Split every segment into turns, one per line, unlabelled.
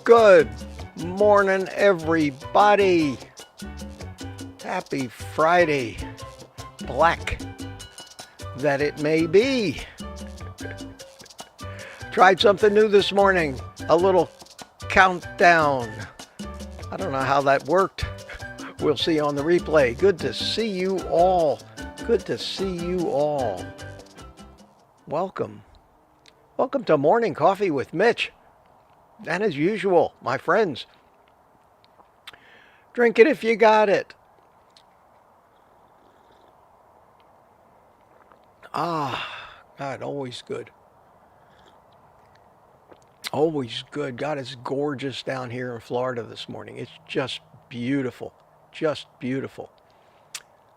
Good morning, everybody. Happy Friday, black that it may be. Tried something new this morning, a little countdown. I don't know how that worked. We'll see on the replay. Good to see you all. Good to see you all. Welcome. Welcome to Morning Coffee with Mitch. And as usual, my friends, drink it if you got it. God, always good. Always good. God, it's gorgeous down here in Florida this morning. It's just beautiful. Just beautiful.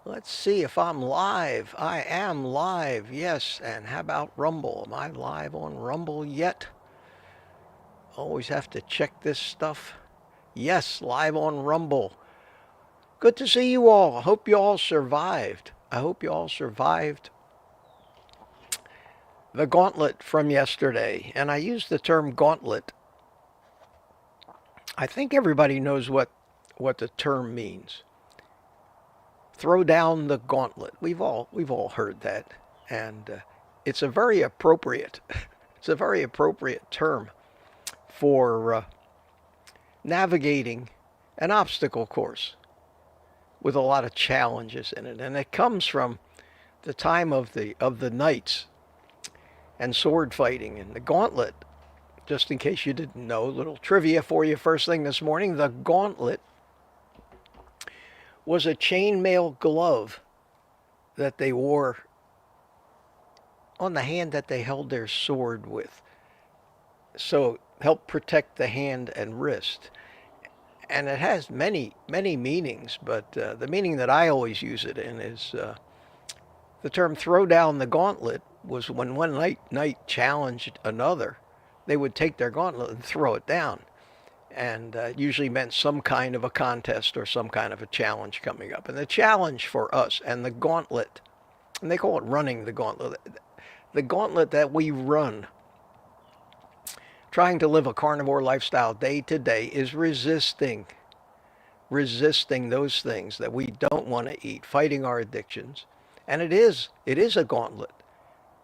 Let's see if I'm live. I am live, yes. And how about Rumble? Am I live on Rumble yet? Always have to check this stuff. Yes, live on Rumble. Good to see you all. I hope you all survived. I hope you all survived the gauntlet from yesterday. And I use the term gauntlet. I think everybody knows what the term means. Throw down the gauntlet. We've all heard that. And it's a very appropriate term for navigating an obstacle course with a lot of challenges in it. And it comes from the time of the knights and sword fighting. And the gauntlet, just in case you didn't know, little trivia for you first thing this morning, the gauntlet was a chainmail glove that they wore on the hand that they held their sword with. So help protect the hand and wrist. And it has many meanings, but the meaning that I always use it in is the term throw down the gauntlet was when one knight challenged another, they would take their gauntlet and throw it down. And usually meant some kind of a contest or some kind of a challenge coming up. And the challenge for us and the gauntlet, and they call it running the gauntlet that we run, trying to live a carnivore lifestyle day to day, is resisting those things that we don't want to eat, fighting our addictions. And it is a gauntlet.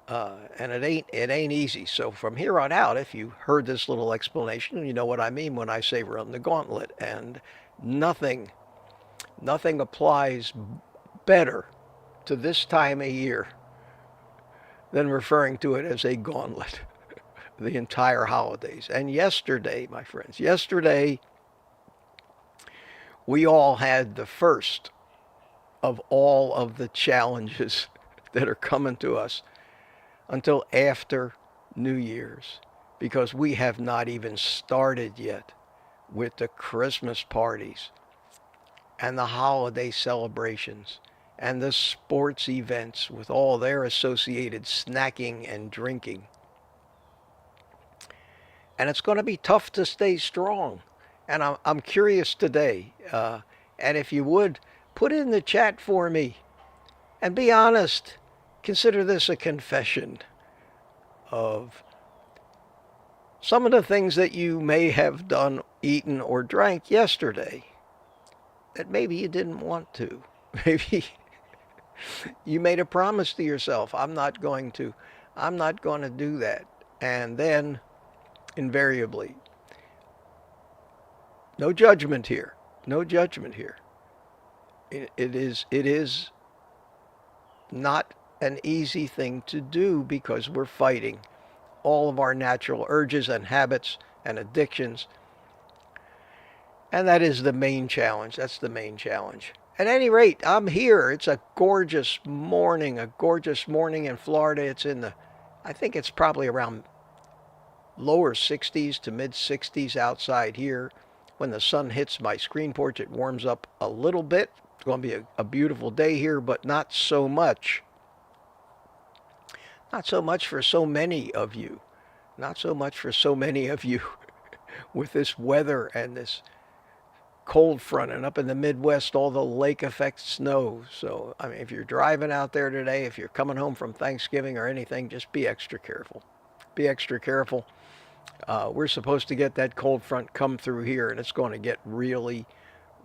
And it ain't easy. So from here on out, if you heard this little explanation, you know what I mean when I say run the gauntlet. And nothing applies better to this time of year than referring to it as a gauntlet. The entire holidays. And yesterday, my friends, we all had the first of all of the challenges that are coming to us until after New Year's, because we have not even started yet with the Christmas parties and the holiday celebrations and the sports events with all their associated snacking and drinking. And it's going to be tough to stay strong. And I'm curious today, and if you would, put in the chat for me and be honest. Consider this a confession of some of the things that you may have done, eaten, or drank yesterday that maybe you didn't want to. Maybe you made a promise to yourself, I'm not going to do that. And then invariably, no judgment here. It is not an easy thing to do because we're fighting all of our natural urges and habits and addictions. And that is the main challenge. That's the main challenge. At any rate, I'm here. It's a gorgeous morning in Florida. I think it's probably around lower 60s to mid 60s outside here. When the sun hits my screen porch, it warms up a little bit. It's going to be a beautiful day here, but not so much. Not so much for so many of you. With this weather and this cold front, and up in the Midwest, all the lake effect snow. So, I mean, if you're driving out there today, if you're coming home from Thanksgiving or anything, just be extra careful. We're supposed to get that cold front come through here, and it's going to get really,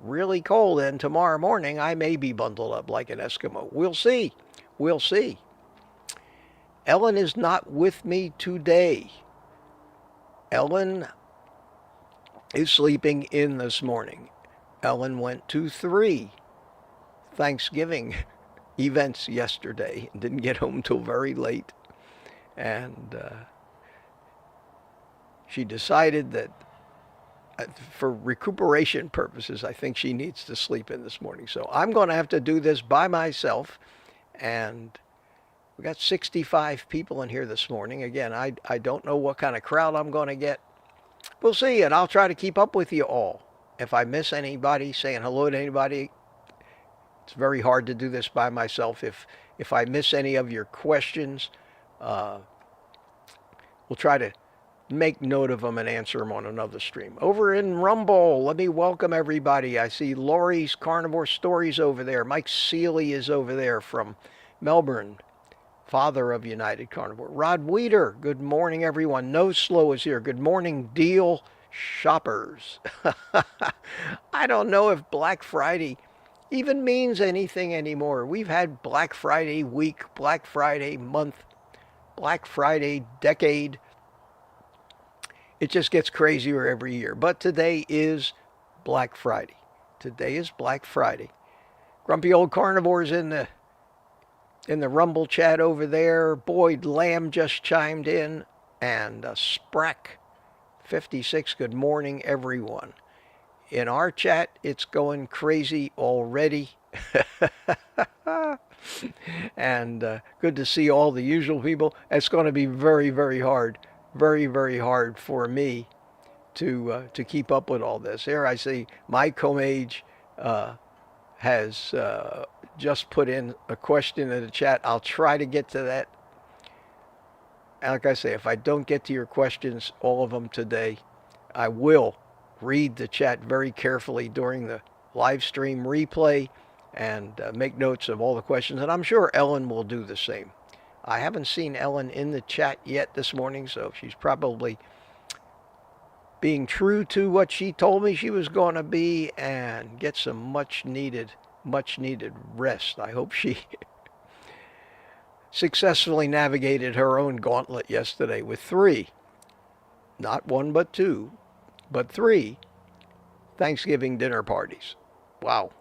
really cold. And tomorrow morning, I may be bundled up like an Eskimo. We'll see. We'll see. Ellen is not with me today. Ellen is sleeping in this morning. Ellen went to 3 Thanksgiving events yesterday and didn't get home till very late. And she decided that for recuperation purposes, I think she needs to sleep in this morning. So I'm going to have to do this by myself. And we got 65 people in here this morning. Again, I don't know what kind of crowd I'm going to get. We'll see, and I'll try to keep up with you all. If I miss anybody, saying hello to anybody, it's very hard to do this by myself. If I miss any of your questions, we'll try to make note of them and answer them on another stream. Over in Rumble, let me welcome everybody. I see Lori's Carnivore Stories over there. Mike Seeley is over there from Melbourne, father of United Carnivore. Rod Weeder, good morning, everyone. No Slow is here. Good morning, Deal Shoppers. I don't know if Black Friday even means anything anymore. We've had Black Friday week, Black Friday month, Black Friday decade. It just gets crazier every year. But today is Black Friday. Today is Black Friday. Grumpy Old Carnivore's in the Rumble chat over there. Boyd Lamb just chimed in. And Sprack 56, good morning, everyone. In our chat, it's going crazy already. And good to see all the usual people. It's going to be very, very hard. Very, very hard for me to keep up with all this. Here I see Mike Comage has just put in a question in the chat. I'll try to get to that. Like I say, if I don't get to your questions, all of them today, I will read the chat very carefully during the live stream replay and make notes of all the questions. And I'm sure Ellen will do the same. I haven't seen Ellen in the chat yet this morning, so she's probably being true to what she told me she was going to be and get some much needed rest. I hope she successfully navigated her own gauntlet yesterday with 3, not 1 but 2, but 3 Thanksgiving dinner parties. Wow.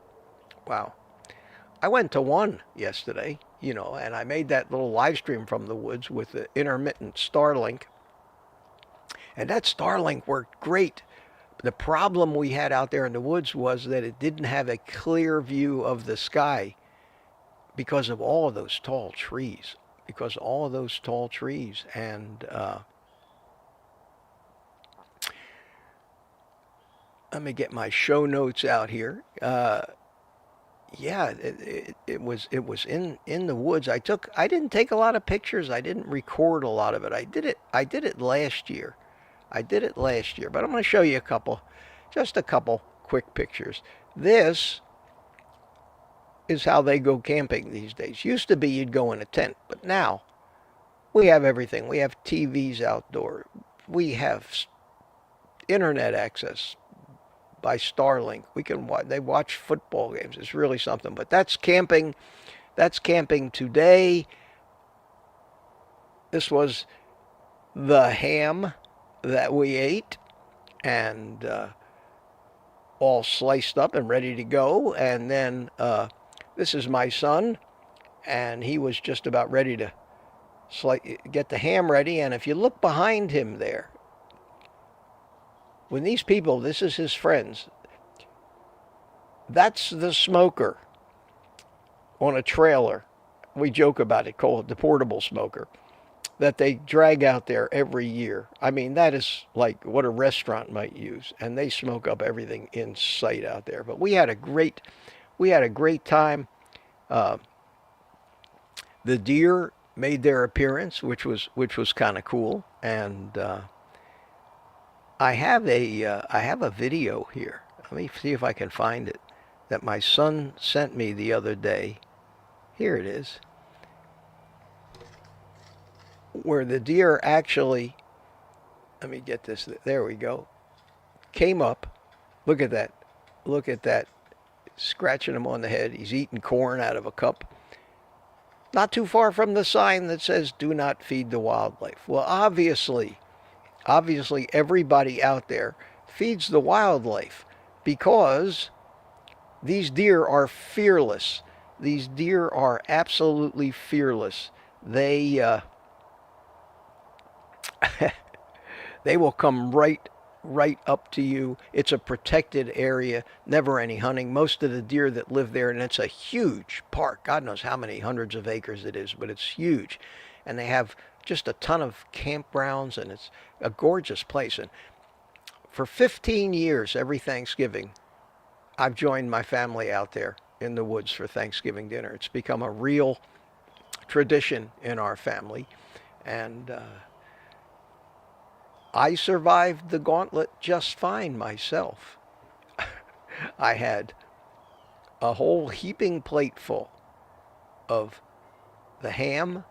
I went to 1 yesterday, and I made that little live stream from the woods with the intermittent Starlink. And that Starlink worked great. The problem we had out there in the woods was that it didn't have a clear view of the sky because of all of those tall trees. And let me get my show notes out here. Yeah, it was in the woods. I didn't take a lot of pictures. I didn't record a lot of it. I did it last year. But I'm going to show you just a couple quick pictures. This is how they go camping these days. Used to be you'd go in a tent, but now we have everything. We have TVs outdoor. We have internet access by Starlink. They watch football games. It's really something. But that's camping. That's camping today. This was the ham that we ate, and all sliced up and ready to go. And then this is my son, and he was just about ready to get the ham ready. And if you look behind him there, when these people, this is his friends, that's the smoker on a trailer. We joke about it, call it the portable smoker, that they drag out there every year. I mean, that is like what a restaurant might use, and they smoke up everything in sight out there. But we had a great time. The deer made their appearance, which was kind of cool, and I have a video here. Let me see if I can find it, that my son sent me the other day. Here it is, where the deer actually Let me get this. There we go. Came up. Look at that. Look at that. Scratching him on the head. He's eating corn out of a cup. Not too far from the sign that says, do not feed the wildlife. Well, obviously everybody out there feeds the wildlife because these deer are fearless. These deer are absolutely fearless. They they will come right up to you. It's a protected area, never any hunting. Most of the deer that live there, and it's a huge park. God knows how many hundreds of acres it is, but it's huge. And they have just a ton of campgrounds, and it's a gorgeous place. And for 15 years, every Thanksgiving, I've joined my family out there in the woods for Thanksgiving dinner. It's become a real tradition in our family. And I survived the gauntlet just fine myself. I had a whole heaping plate full of the ham,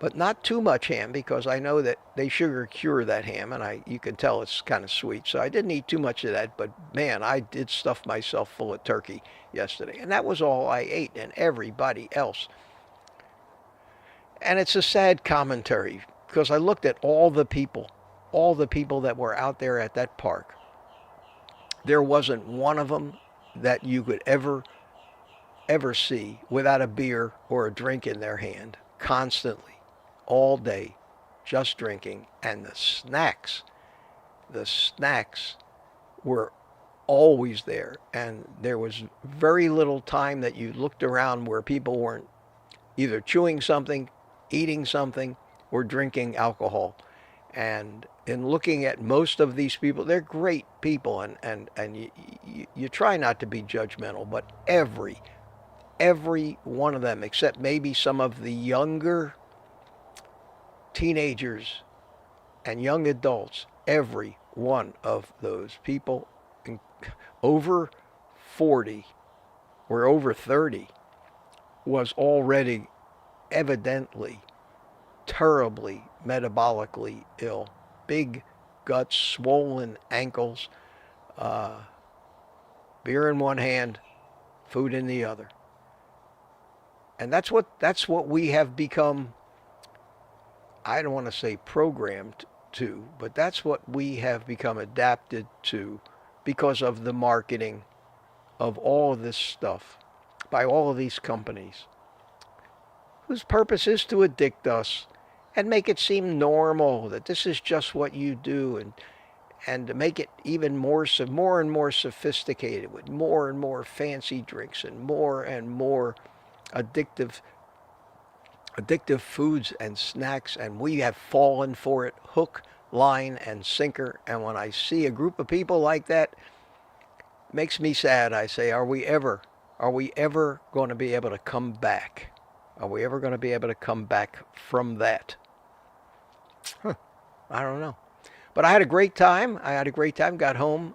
but not too much ham because I know that they sugar cure that ham, and you can tell it's kind of sweet. So I didn't eat too much of that, but man, I did stuff myself full of turkey yesterday. And that was all I ate, and everybody else. And it's a sad commentary because I looked at all the people that were out there at that park. There wasn't one of them that you could ever see without a beer or a drink in their hand, constantly, all day, just drinking. And the snacks were always there. And there was very little time that you looked around where people weren't either chewing something, eating something, or drinking alcohol. And in looking at most of these people, they're great people, and you try not to be judgmental, but every one of them, except maybe some of the younger teenagers and young adults, every one of those people over 40 or over 30 was already evidently terribly metabolically ill. Big guts, swollen ankles, beer in one hand, food in the other. And that's what we have become, I don't want to say programmed to, but that's what we have become adapted to because of the marketing of all of this stuff by all of these companies whose purpose is to addict us and make it seem normal that this is just what you do, and to make it even more and more sophisticated with more and more fancy drinks and more addictive foods and snacks. And we have fallen for it hook, line, and sinker. And when I see a group of people like that, it makes me sad. I say, are we ever going to be able to come back? Are we ever going to be able to come back from that? I don't know. But I had a great time. Got home.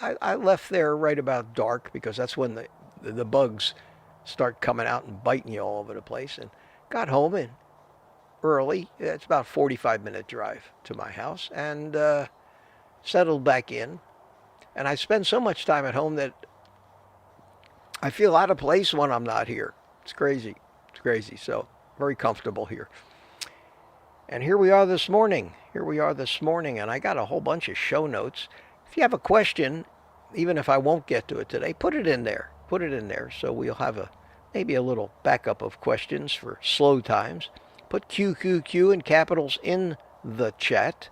I left there right about dark because that's when the bugs start coming out and biting you all over the place. And got home and early. It's about a 45-minute drive to my house. And settled back in. And I spend so much time at home that I feel out of place when I'm not here. It's crazy. So very comfortable here. And here we are this morning. And I got a whole bunch of show notes. If you have a question, even if I won't get to it today, put it in there. So we'll have maybe a little backup of questions for slow times. Put QQQ in capitals in the chat.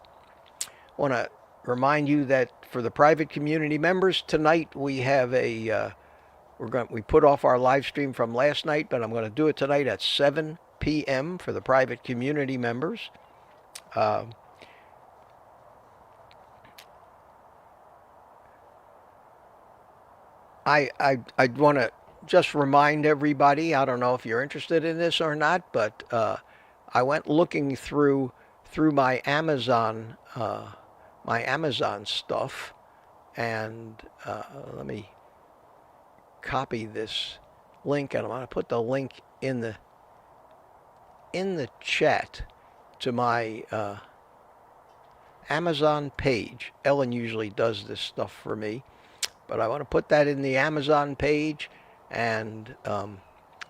I want to remind you that for the private community members, tonight we have we put off our live stream from last night, but I'm going to do it tonight at 7 p.m. for the private community members. I want to just remind everybody, I don't know if you're interested in this or not, but I went looking through my Amazon stuff, and let me copy this link, and I'm going to put the link in the chat to my Amazon page. Ellen usually does this stuff for me, but I want to put that in the Amazon page, and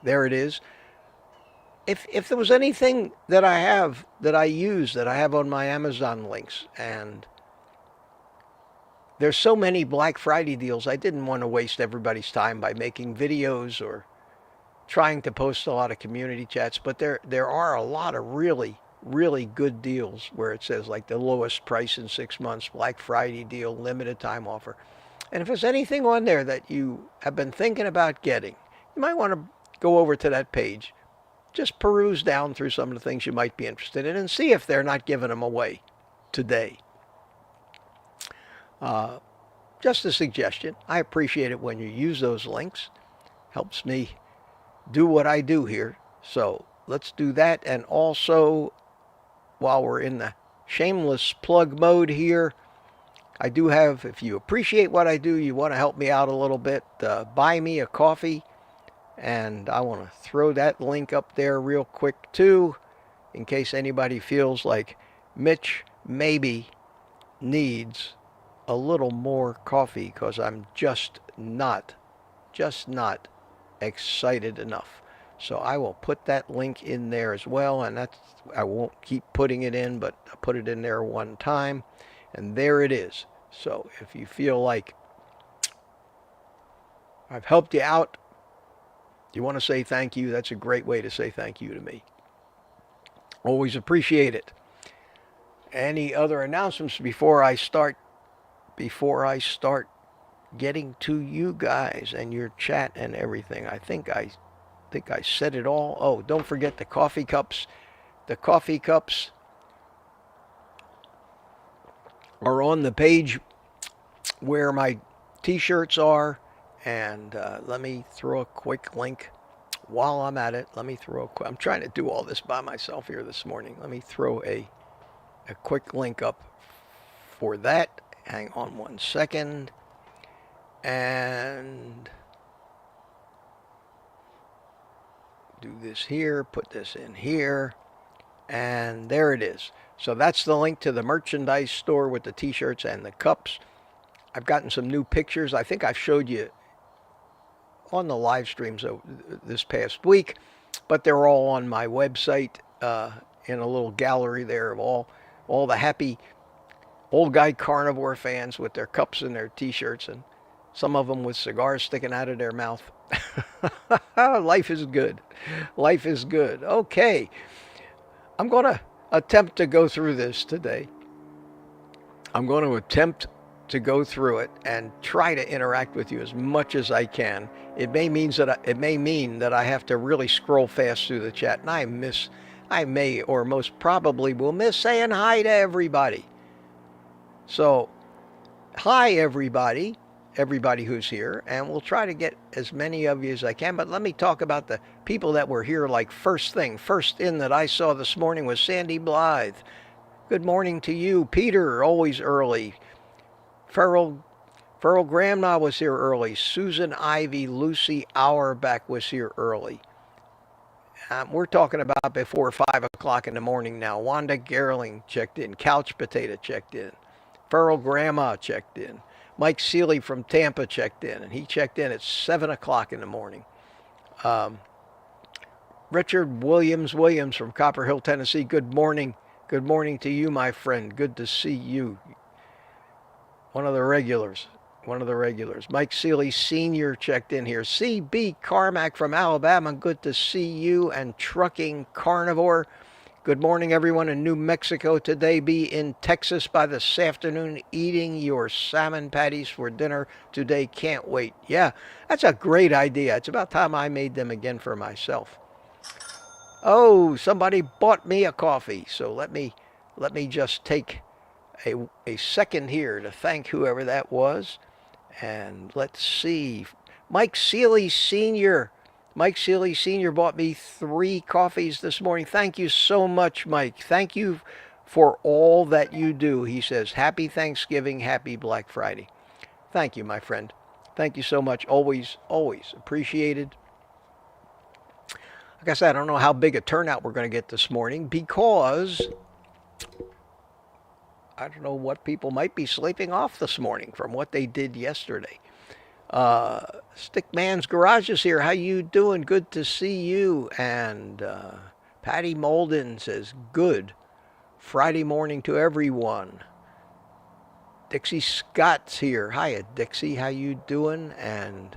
there it is. If there was anything that I have that I use that I have on my Amazon links, and there's so many Black Friday deals, I didn't want to waste everybody's time by making videos or trying to post a lot of community chats, but there are a lot of really good deals where it says like the lowest price in 6 months, Black Friday deal, limited time offer. And if there's anything on there that you have been thinking about getting, you might want to go over to that page, just peruse down through some of the things you might be interested in and see if they're not giving them away today. Just a suggestion. I appreciate it when you use those links. Helps me do what I do here. So let's do that. And also, while we're in the shameless plug mode here, I do have, if you appreciate what I do, you want to help me out a little bit, buy me a coffee. And I want to throw that link up there real quick too, in case anybody feels like Mitch maybe needs a little more coffee, because I'm just not excited enough. So I will put that link in there as well, and I won't keep putting it in, but I put it in there one time, and there it is. So if you feel like I've helped you out, you want to say thank you, that's a great way to say thank you to me. Always appreciate it. Any other announcements before I start getting to you guys and your chat and everything? I think I said it all. Oh, don't forget the coffee cups. The coffee cups are on the page where my t-shirts are. And let me throw a quick link while I'm at it. I'm trying to do all this by myself here this morning. Let me throw a quick link up for that. Hang on one second. And do this here, put this in here, and there it is. So that's the link to the merchandise store with the t-shirts and the cups. I've gotten some new pictures. I think I've showed you on the live streams this past week, but they're all on my website in a little gallery there of all the happy old guy carnivore fans with their cups and their t-shirts, and some of them with cigars sticking out of their mouth. Life is good. Life is good. Okay. I'm going to attempt to go through this today. I'm going to attempt to go through it and try to interact with you as much as I can. It may mean that I have to really scroll fast through the chat, and I may or most probably will miss saying hi to everybody. So, hi everybody who's here, and we'll try to get as many of you as I can. But let me talk about the people that were here like first in that I saw this morning was Sandy Blythe. Good morning to you. Peter, always early. Farrell Grandma was here early. Susan Ivy, Lucy Auerbach was here early. We're talking about before 5 o'clock in the morning now. Wanda Gerling checked in. Couch Potato checked in. Farrell Grandma checked in. Mike Seeley from Tampa checked in, and he checked in at 7 o'clock in the morning. Richard Williams from Copper Hill, Tennessee. Good morning. Good morning to you, my friend. Good to see you. One of the regulars. Mike Seeley Sr. checked in here. C.B. Carmack from Alabama. Good to see you. And Trucking Carnivore. Good morning, everyone in New Mexico. Today be in Texas by this afternoon eating your salmon patties for dinner today. Can't wait. Yeah, that's a great idea. It's about time I made them again for myself. Oh, somebody bought me a coffee. So let me just take a second here to thank whoever that was. And let's see. Mike Seeley Sr. bought me 3 coffees this morning. Thank you so much, Mike. Thank you for all that you do. He says, happy Thanksgiving, happy Black Friday. Thank you, my friend. Thank you so much. Always appreciated. Like I said, I don't know how big a turnout we're going to get this morning because I don't know what people might be sleeping off this morning from what they did yesterday. Stickman's Garage is here. How you doing? Good to see you. And Patty Molden says, good Friday morning to everyone. Dixie Scott's here. Hiya, Dixie. How you doing? And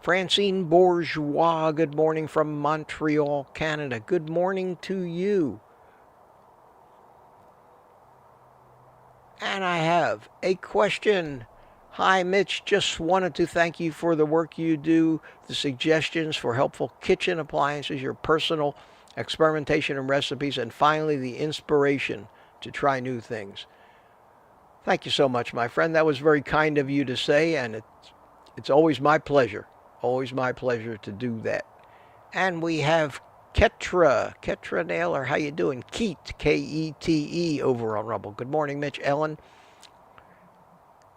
Francine Bourgeois, good morning from Montreal, Canada. Good morning to you. And I have a question. Hi, Mitch. Just wanted to thank you for the work you do, the suggestions for helpful kitchen appliances, your personal experimentation and recipes, and finally the inspiration to try new things. Thank you so much, my friend. That was very kind of you to say, and it's always my pleasure. Always my pleasure to do that. And we have Ketra Naylor, how you doing? Keet, K-E-T-E, over on Rumble. Good morning, Mitch. Ellen.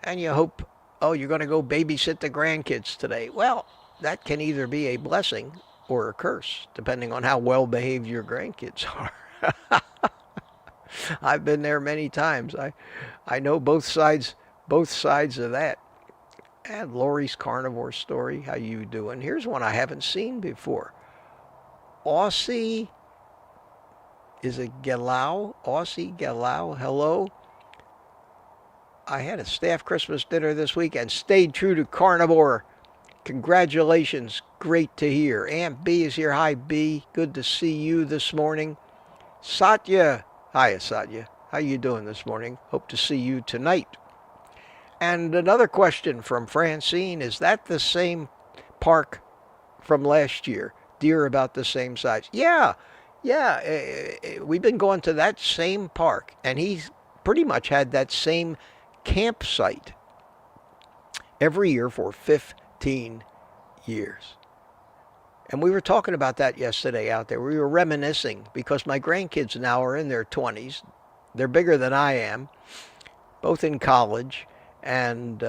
And you hope, you're going to go babysit the grandkids today. Well, that can either be a blessing or a curse, depending on how well behaved your grandkids are. I've been there many times. I know both sides of that. And Lori's carnivore story, how you doing? Here's one I haven't seen before. Aussie, is it Galau? Aussie Galau, hello. I had a staff Christmas dinner this week and stayed true to carnivore. Congratulations, great to hear. Aunt B is here. Hi, B. Good to see you this morning. Satya, hiya, Satya. How you doing this morning? Hope to see you tonight. And another question from Francine, is that the same park from last year? Deer about the same size. Yeah. We've been going to that same park, and he's pretty much had that same campsite every year for 15 years. And we were talking about that yesterday out there. We were reminiscing because my grandkids now are in their 20s. They're bigger than I am, both in college, and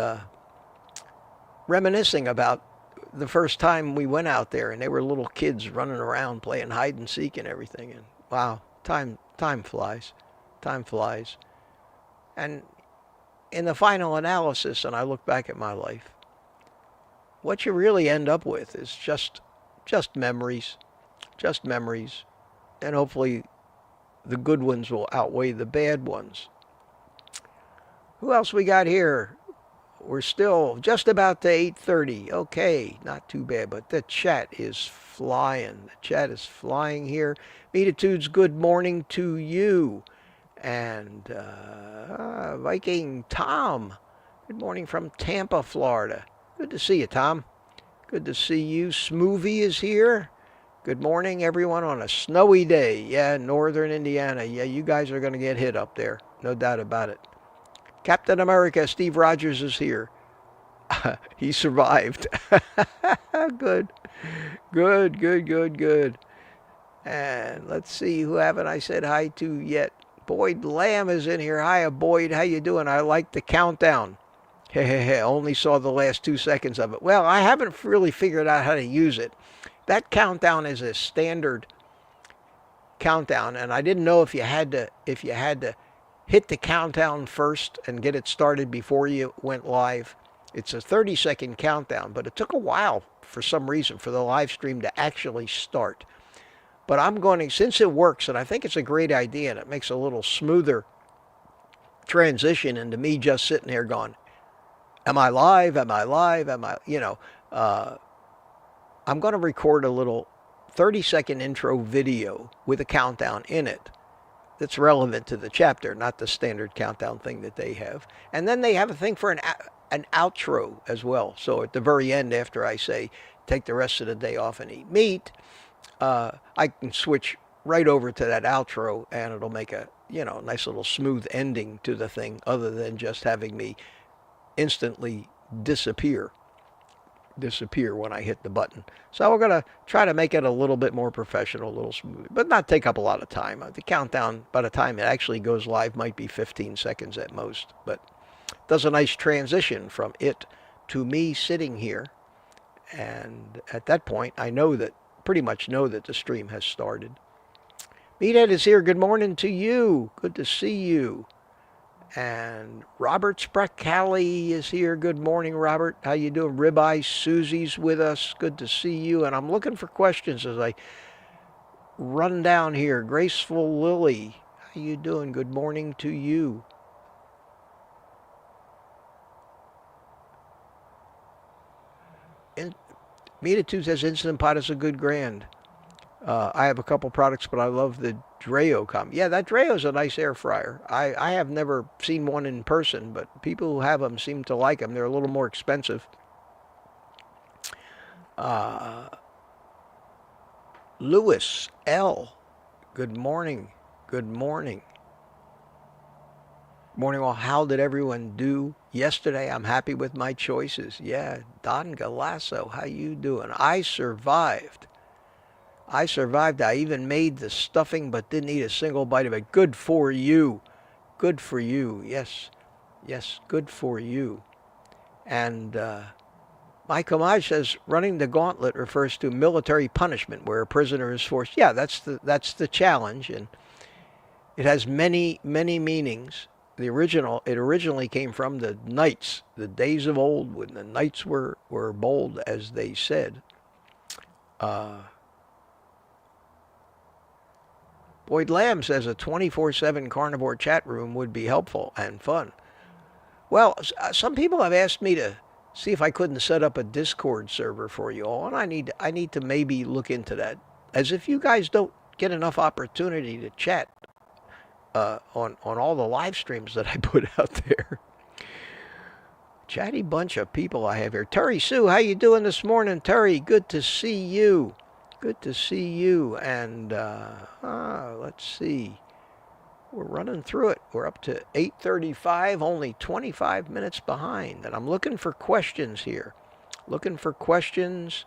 reminiscing about the first time we went out there, and they were little kids running around playing hide and seek and everything. And wow, time flies. Time flies. And in the final analysis, and I look back at my life, what you really end up with is just memories. Just memories. And hopefully the good ones will outweigh the bad ones. Who else we got here? We're still just about to 8:30. Okay, not too bad, but the chat is flying. The chat is flying here. Meatitudes, good morning to you. And Viking Tom, good morning from Tampa, Florida. Good to see you, Tom. Good to see you. Smoothie is here. Good morning, everyone, on a snowy day. Yeah, northern Indiana. Yeah, you guys are going to get hit up there. No doubt about it. Captain America, Steve Rogers is here. He survived. Good. And let's see, who haven't I said hi to yet? Boyd Lamb is in here. Hiya, Boyd. How you doing? I like the countdown. Only saw the last 2 seconds of it. Well, I haven't really figured out how to use it. That countdown is a standard countdown, and I didn't know if you had to hit the countdown first and get it started before you went live. It's a 30-second countdown, but it took a while for some reason for the live stream to actually start. But I'm going to, since it works, and I think it's a great idea, and it makes a little smoother transition into me just sitting here going, am I live? Am I live? I'm going to record a little 30-second intro video with a countdown in it that's relevant to the chapter, not the standard countdown thing that they have. And then they have a thing for an outro as well. So at the very end, after I say, take the rest of the day off and eat meat, I can switch right over to that outro, and it'll make a nice little smooth ending to the thing, other than just having me instantly disappear when I hit the button. So we're going to try to make it a little bit more professional, a little smooth, but not take up a lot of time. The countdown, by the time it actually goes live, might be 15 seconds at most, but it does a nice transition from it to me sitting here. And at that point, I pretty much know that the stream has started. Meathead is here. Good morning to you. Good to see you. And Robert Spracali is here. Good morning, Robert. How you doing? Ribeye Susie's with us. Good to see you. And I'm looking for questions as I run down here. Graceful Lily, how you doing? Good morning to you. And Meat2 says Instant Pot is a good brand. I have a couple products, but I love the Dreo. Yeah, that Dreo is a nice air fryer. I have never seen one in person, but people who have them seem to like them. They're a little more expensive. Lewis L. Good morning. Good morning. Morning all. How did everyone do yesterday? I'm happy with my choices. Yeah, Don Galasso, how you doing? I survived. I even made the stuffing but didn't eat a single bite of it. Good for you. Good for you. Yes. Yes, good for you. And Mike Homage says running the gauntlet refers to military punishment where a prisoner is forced. Yeah, that's the challenge, and it has many meanings. It originally came from the knights, the days of old when the knights were bold, as they said. Boyd Lamb says a 24/7 carnivore chat room would be helpful and fun. Well, some people have asked me to see if I couldn't set up a Discord server for you all, and I need to maybe look into that. As if you guys don't get enough opportunity to chat on all the live streams that I put out there. Chatty bunch of people I have here. Terry Sue, how you doing this morning, Terry? Good to see you. Good to see you. And let's see. We're running through it. We're up to 8:35, only 25 minutes behind. And I'm looking for questions here. Looking for questions.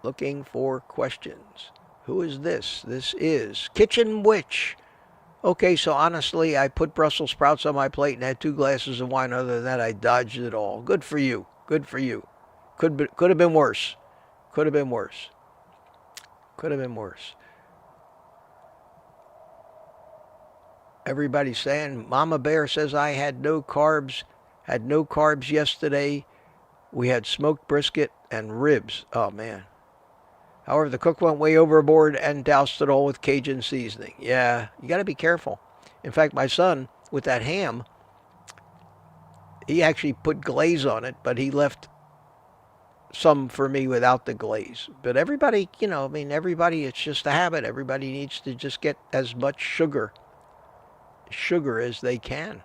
Looking for questions. Who is this? This is Kitchen Witch. Okay, so honestly, I put Brussels sprouts on my plate and had 2 glasses of wine. Other than that, I dodged it all. Good for you. Good for you. Could have been worse. Could have been worse. Could have been worse. Everybody's saying, Mama Bear says I had no carbs yesterday. We had smoked brisket and ribs. Oh, man. However, the cook went way overboard and doused it all with Cajun seasoning. Yeah, you got to be careful. In fact, my son, with that ham, he actually put glaze on it, but he left some for me without the glaze. But everybody, everybody, it's just a habit. Everybody needs to just get as much sugar as they can.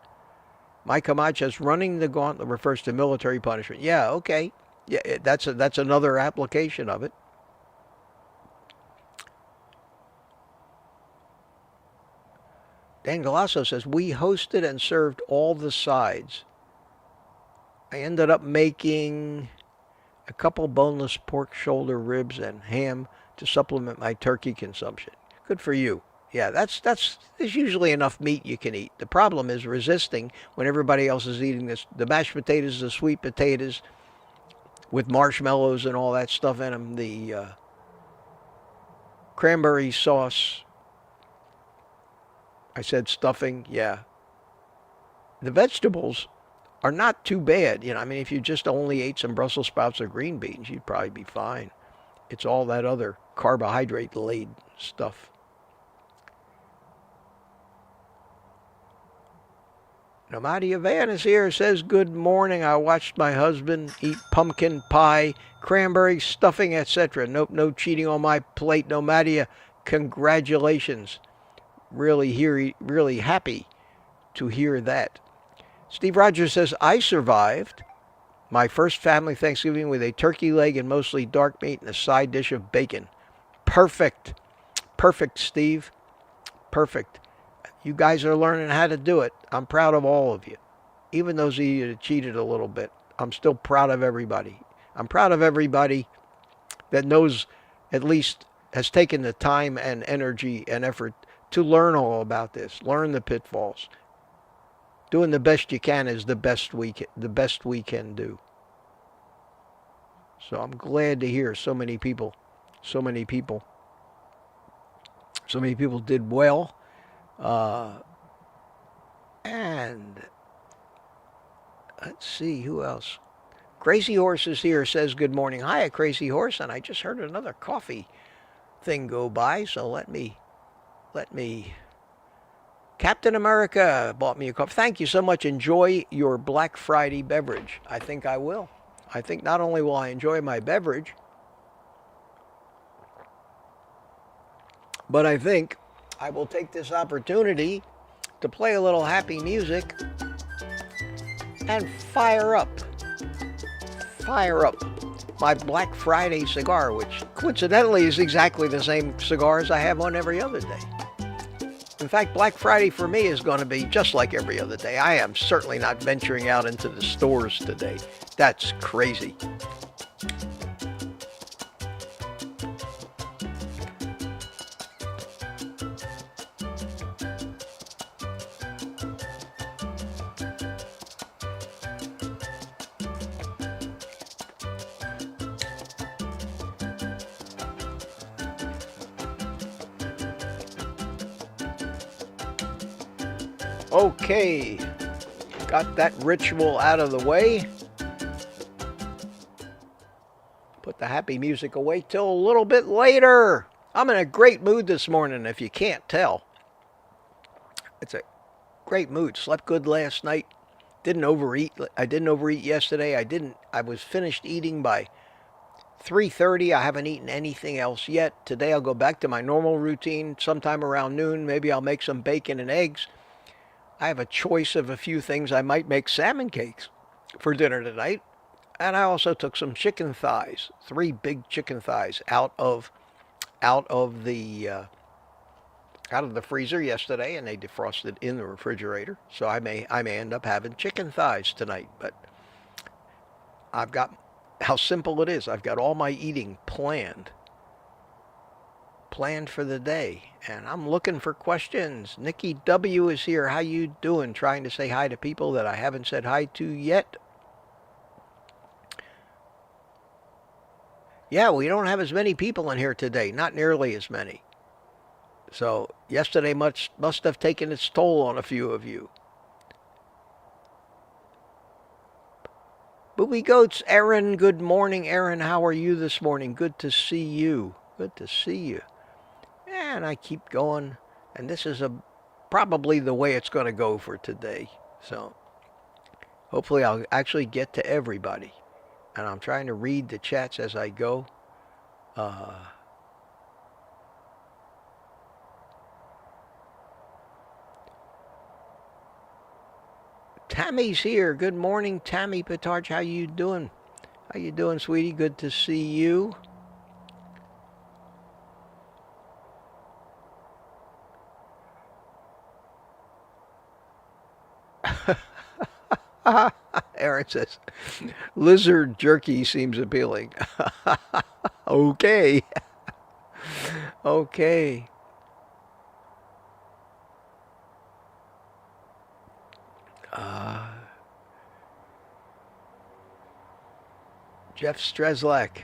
Mike Camacho says running the gauntlet refers to military punishment. Yeah, okay. Yeah, that's another application of it. Dan Galasso says, we hosted and served all the sides. I ended up making a couple boneless pork shoulder ribs and ham to supplement my turkey consumption. Good for you. Yeah, there's usually enough meat you can eat. The problem is resisting when everybody else is eating the mashed potatoes, the sweet potatoes with marshmallows and all that stuff in them, the cranberry sauce. I said stuffing, yeah. The vegetables are not too bad. If you just only ate some Brussels sprouts or green beans, you'd probably be fine. It's all that other carbohydrate-laden stuff. Nomadia Van is here, says, good morning. I watched my husband eat pumpkin pie, cranberry stuffing, etc. Nope, no cheating on my plate. Nomadia, congratulations. Really happy to hear that. Steve Rogers says, I survived my first family Thanksgiving with a turkey leg and mostly dark meat and a side dish of bacon. Perfect. Perfect, Steve. Perfect. You guys are learning how to do it. I'm proud of all of you. Even those of you that cheated a little bit, I'm still proud of everybody. I'm proud of everybody that knows, at least has taken the time and energy and effort to learn all about this, learn the pitfalls. Doing the best you can is the best we can do. So I'm glad to hear so many people did well. And let's see who else. Crazy Horse is here, says good morning. Hi, Crazy Horse, and I just heard another coffee thing go by, so let me Captain America bought me a coffee. Thank you so much. Enjoy your Black Friday beverage. I think I will. I think not only will I enjoy my beverage, but I think I will take this opportunity to play a little happy music and fire up my Black Friday cigar, which coincidentally is exactly the same cigars I have on every other day. In fact, Black Friday for me is going to be just like every other day. I am certainly not venturing out into the stores today. That's crazy. Okay, got that ritual out of the way. Put the happy music away till a little bit later. I'm in a great mood this morning, if you can't tell. It's a great mood. Slept good last night. Didn't overeat. I didn't overeat yesterday. I was finished eating by 3:30. I haven't eaten anything else yet. Today I'll go back to my normal routine sometime around noon. Maybe I'll make some bacon and eggs. I have a choice of a few things. I might make salmon cakes for dinner tonight. And I also took some chicken thighs, 3 big chicken thighs out of the freezer yesterday, and they defrosted in the refrigerator. So I may end up having chicken thighs tonight. But I've got how simple it is. I've got all my eating planned for the day, and I'm looking for questions. Nikki W is here. How you doing? Trying to say hi to people that I haven't said hi to yet. Yeah, we don't have as many people in here today. Not nearly as many. So yesterday must have taken its toll on a few of you. Booby Goats, Aaron, good morning. Aaron, how are you this morning? Good to see you. Good to see you. And I keep going, and this is probably the way it's going to go for today. So hopefully I'll actually get to everybody. And I'm trying to read the chats as I go. Tammy's here. Good morning, Tammy Pitarch. How you doing? How you doing, sweetie? Good to see you. Aaron says, lizard jerky seems appealing. Okay. Okay. Jeff Streslak,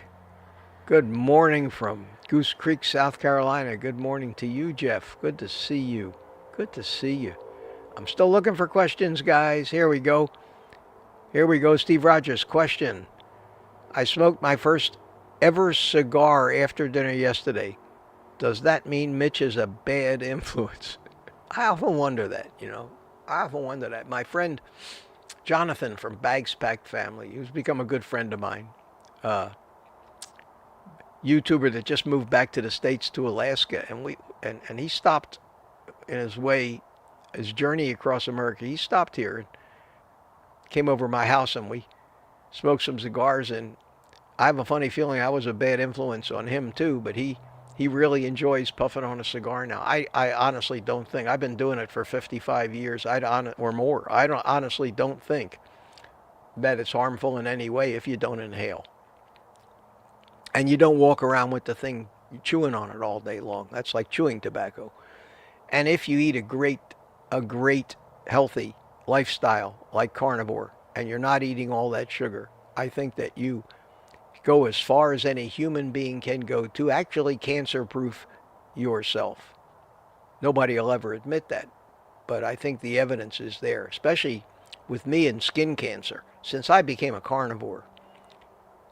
good morning from Goose Creek, South Carolina. Good morning to you, Jeff. Good to see you. Good to see you. I'm still looking for questions, guys. Here we go. Here we go, Steve Rogers. Question. I smoked my first ever cigar after dinner yesterday. Does that mean Mitch is a bad influence? I often wonder that, I often wonder that. My friend Jonathan from Bags Packed Family, who's become a good friend of mine, YouTuber that just moved back to the States to Alaska, and he stopped in his journey across America. He stopped here and came over to my house, and we smoked some cigars, and I have a funny feeling I was a bad influence on him too, but he really enjoys puffing on a cigar now. I honestly don't think, I've been doing it for 55 years or more. I honestly don't think that it's harmful in any way if you don't inhale. And you don't walk around with the thing chewing on it all day long. That's like chewing tobacco. And if you eat a great healthy lifestyle like carnivore, and you're not eating all that sugar, I think that you go as far as any human being can go to actually cancer-proof yourself. Nobody will ever admit that, but I think the evidence is there, especially with me and skin cancer. Since I became a carnivore,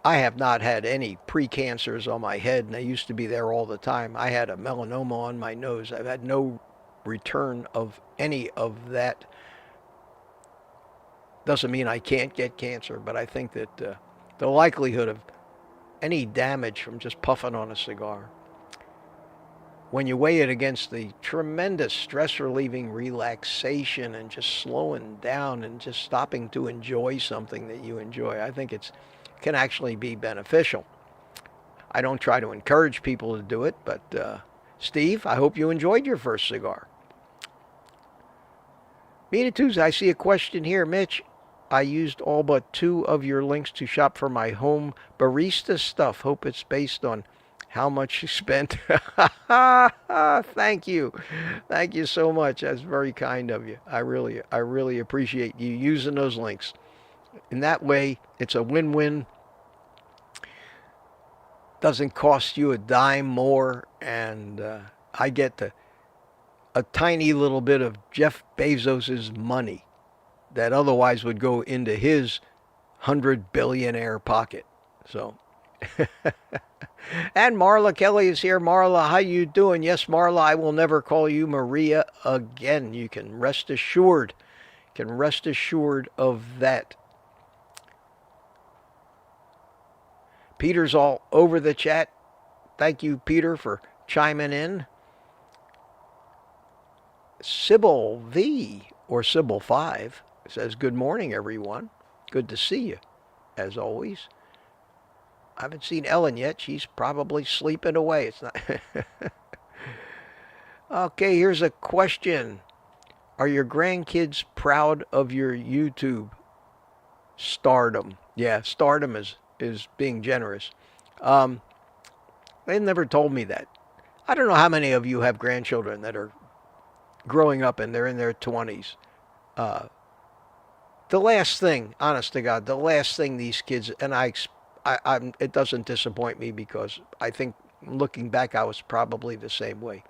I have not had any precancers on my head, and they used to be there all the time. I had a melanoma on my nose. I've had no return of any of that. Doesn't mean I can't get cancer, but I think that the likelihood of any damage from just puffing on a cigar, when you weigh it against the tremendous stress relieving relaxation and just slowing down and just stopping to enjoy something that you enjoy, I think it can actually be beneficial. I don't try to encourage people to do it, but Steve, I hope you enjoyed your first cigar. Meet at Tuesday, I see a question here. Mitch, I used all but 2 of your links to shop for my home barista stuff. Hope it's based on how much you spent. Thank you. Thank you so much. That's very kind of you. I really appreciate you using those links. In that way, it's a win-win. Doesn't cost you a dime more, and I get a tiny little bit of Jeff Bezos's money that otherwise would go into his 100-billionaire pocket. So, and Marla Kelly is here. Marla, how you doing? Yes, Marla, I will never call you Maria again. You can rest assured. Of that. Peter's all over the chat. Thank you, Peter, for chiming in. Sybil V, or Sybil 5, says, good morning, everyone. Good to see you, as always. I haven't seen Ellen yet. She's probably sleeping away. It's not. Okay, here's a question. Are your grandkids proud of your YouTube stardom? Yeah, stardom is being generous. They never told me that. I don't know how many of you have grandchildren that are growing up and they're in their 20s. The last thing, honest to God, the last thing these kids, and it doesn't disappoint me because I think looking back, I was probably the same way.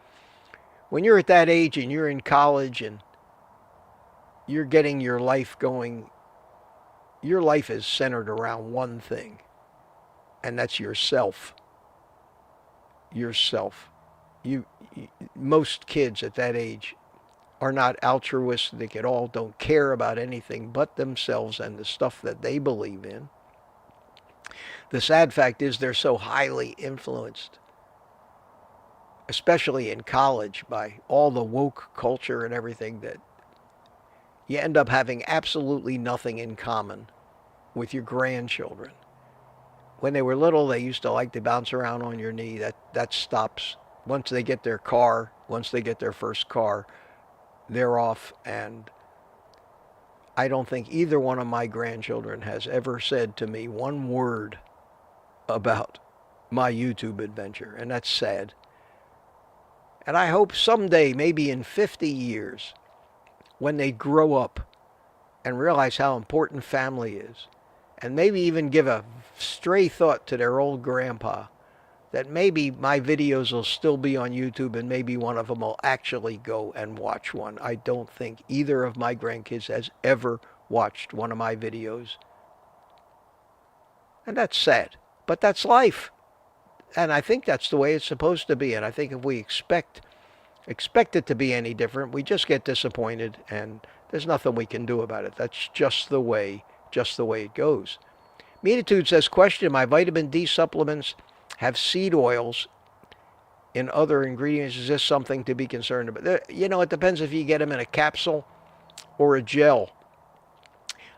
When you're at that age and you're in college and you're getting your life going, your life is centered around one thing, and that's yourself. Yourself. Most kids at that age are not altruistic at all, don't care about anything but themselves and the stuff that they believe in. The sad fact is they're so highly influenced, especially in college, by all the woke culture and everything, that you end up having absolutely nothing in common with your grandchildren. When they were little, they used to like to bounce around on your knee. That stops. Once they get their first car, they're off. And I don't think either one of my grandchildren has ever said to me one word about my YouTube adventure, and that's sad. And I hope someday, maybe in 50 years, when they grow up and realize how important family is, and maybe even give a stray thought to their old grandpa, that maybe my videos will still be on YouTube and maybe one of them will actually go and watch one. I don't think either of my grandkids has ever watched one of my videos. And that's sad, but that's life. And I think that's the way it's supposed to be. And I think if we expect it to be any different, we just get disappointed, and there's nothing we can do about it. That's just the way it goes. Meatitude says, question, my vitamin D supplements have seed oils in other ingredients. Is this something to be concerned about? You know, it depends if you get them in a capsule or a gel.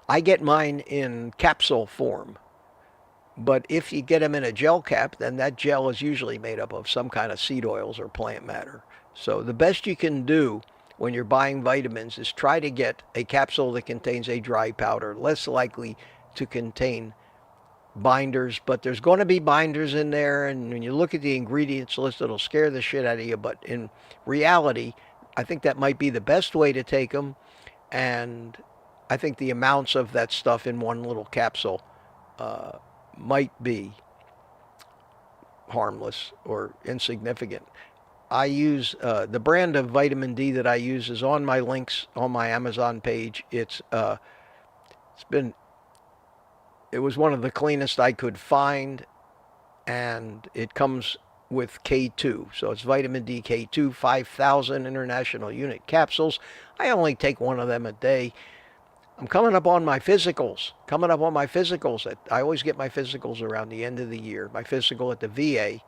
I get mine in capsule form. But if you get them in a gel cap, then that gel is usually made up of some kind of seed oils or plant matter. So the best you can do when you're buying vitamins is try to get a capsule that contains a dry powder, less likely to contain binders, but there's going to be binders in there, and when you look at the ingredients list, it'll scare the shit out of you. But in reality, I think that might be the best way to take them, and I think the amounts of that stuff in one little capsule might be harmless or insignificant. I use the brand of vitamin D that I use is on my links on my Amazon page. It's been it was one of the cleanest I could find, and it comes with K2. So it's vitamin D K2, 5,000 international unit capsules. I only take one of them a day. I'm coming up on my physicals. I always get my physicals around the end of the year. My physical at the VA.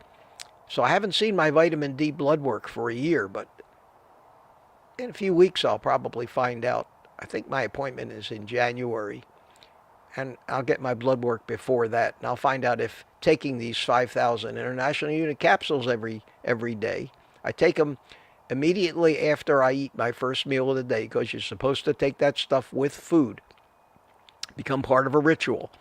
So I haven't seen my vitamin D blood work for a year, but in a few weeks I'll probably find out. I think my appointment is in January, and I'll get my blood work before that, and I'll find out if taking these 5,000 international unit capsules every day. I take them immediately after I eat my first meal of the day, because you're supposed to take that stuff with food. Become part of a ritual.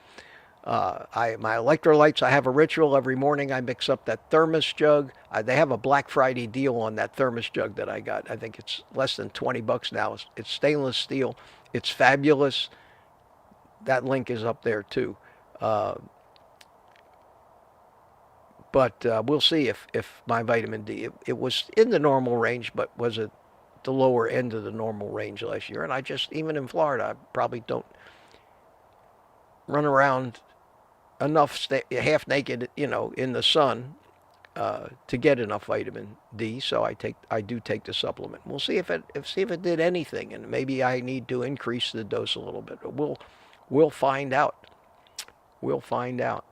My electrolytes, I have a ritual every morning. I mix up that thermos jug. They have a Black Friday deal on that thermos jug that I got. I think it's less than $20 now. It's stainless steel. It's fabulous. That link is up there too. But we'll see if my vitamin D, it was in the normal range, but was at the lower end of the normal range last year. And I just, even in Florida, I probably don't run around enough half naked, in the sun to get enough vitamin D. So I do take the supplement. We'll see if it did anything, and maybe I need to increase the dose a little bit. We'll find out. We'll find out.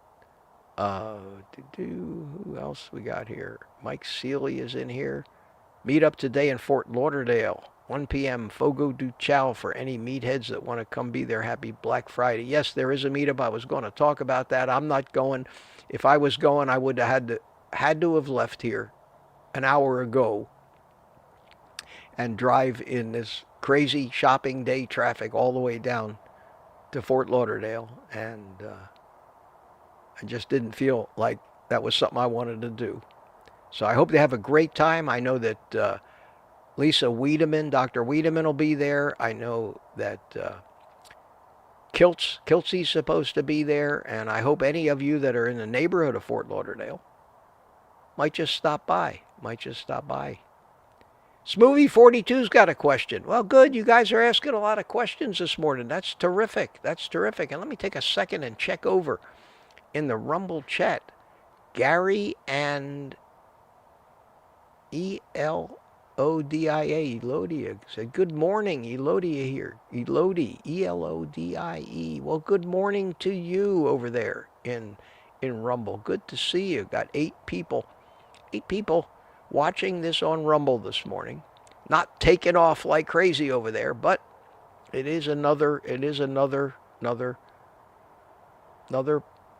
Who else we got here? Mike Seeley is in here. Meet up today in Fort Lauderdale. 1 p.m. Fogo de Chao for any meatheads that want to come be there. Happy Black Friday. Yes, there is a meetup. I was going to talk about that. I'm not going. If I was going, I would have had to have left here an hour ago and drive in this crazy shopping day traffic all the way down to Fort Lauderdale. And I just didn't feel like that was something I wanted to do. So I hope they have a great time. I know that Lisa Wiedemann, Dr. Wiedemann will be there. I know that Kiltsy's supposed to be there, and I hope any of you that are in the neighborhood of Fort Lauderdale might just stop by. Smoothie 42's got a question. Well, good. You guys are asking a lot of questions this morning. That's terrific. And let me take a second and check over in the Rumble chat. Gary and Elodia said, good morning, Elodia here. Elodie, Elodie. Well, good morning to you over there in Rumble. Good to see you. Got 8 people watching this on Rumble this morning. Not taking off like crazy over there, but it is another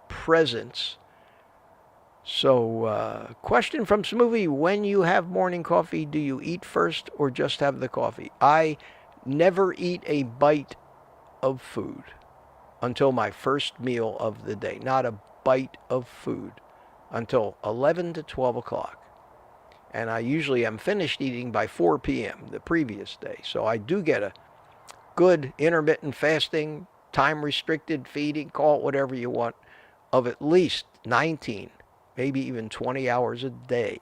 presence. So, question from Smoothie. When you have morning coffee, do you eat first or just have the coffee? I never eat a bite of food until my first meal of the day. Not a bite of food until 11 to 12 o'clock. And I usually am finished eating by 4 p.m. the previous day. So I do get a good intermittent fasting, time-restricted feeding, call it whatever you want, of at least 19, maybe even 20 hours a day.